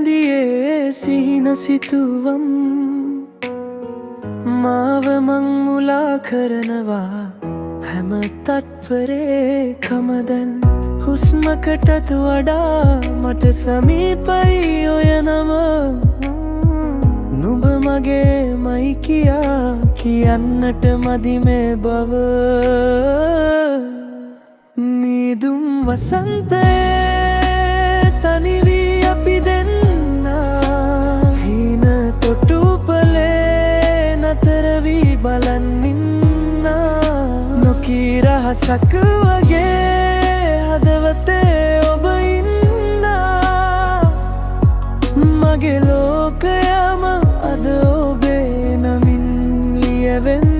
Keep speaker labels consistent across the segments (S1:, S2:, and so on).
S1: මදියේ සිහින සිතුවම් මාව මං මුලා කරනවා හැම තත්පරේකම දැන් හුස්මකටත් වඩා මට සමීපයි ඔය නම නුඹ මගේමයි කියා කියන්නට මදි මේ බව මීදුම් වසන්තයේ තනි වී අපි දෙන්නා හීන තොටුපලේ නතර වී බලන් ඉන්නා නොකී රහසක් වගේ හදවතේ ඔබ ඉන්නා මගේ ලෝකයම අද ඔබේ නමින් ලියවෙන්න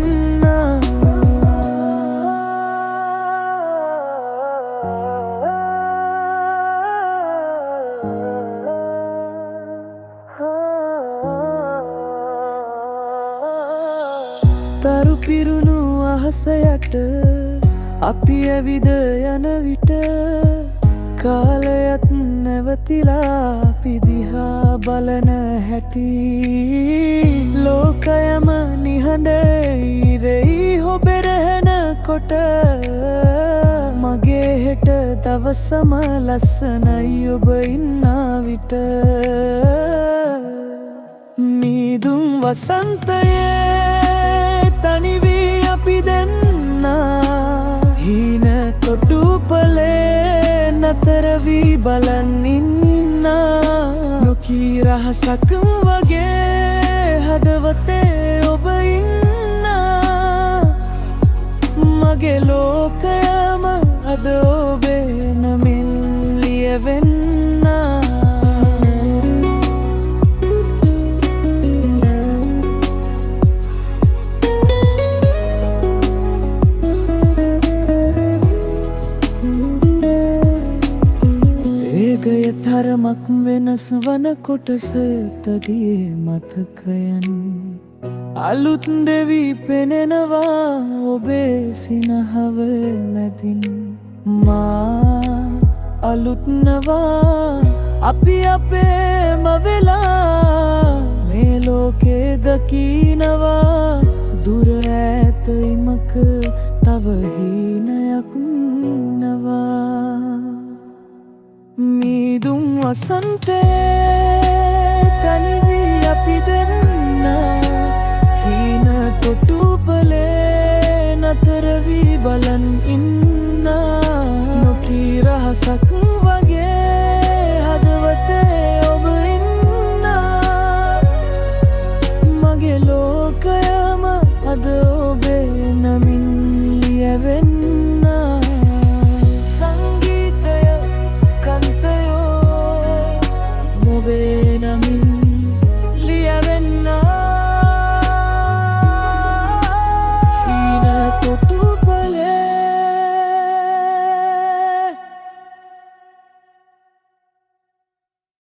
S1: තරු පිරුණු අහස යට අපි ඇවිද යන විට කාලයත් නැවතිලා අපි දිහා බලන හැටි ලෝකයම නිහඬයි රෙයි හොබෙරහෙන කොට මගේ හෙට දවසම ලස්සනයි ඔබ ඉන්නා විට මීදුම් වසන්තයේ තනි වී අපි දෙන්නා හීන තොටුපලේ නතර වී බලන් ඉන්නා නොකී රහසක් වගේ හදවතේ ඔබ ඉන්නා මගේ ලෝකයම අද ඔබේ නමින් ලියවෙන්නා තරමක් වෙනස් වන කොටස තදියේ මතකයන් අලුත් දෙවි පෙනෙනවා ඔබේ සිනහව මැදින් මා අලුත්නවා අපි අපේම වෙලා මේ ලෝකේ දකිනවා දුර ඈත ඉමක තව හීනයක් නවා මීදුම් වසන්තයේ තනි වී අපි දෙන්නා හීන තොටුපලේ නතර වී බලන් ඉන්නා නොකී රහසක්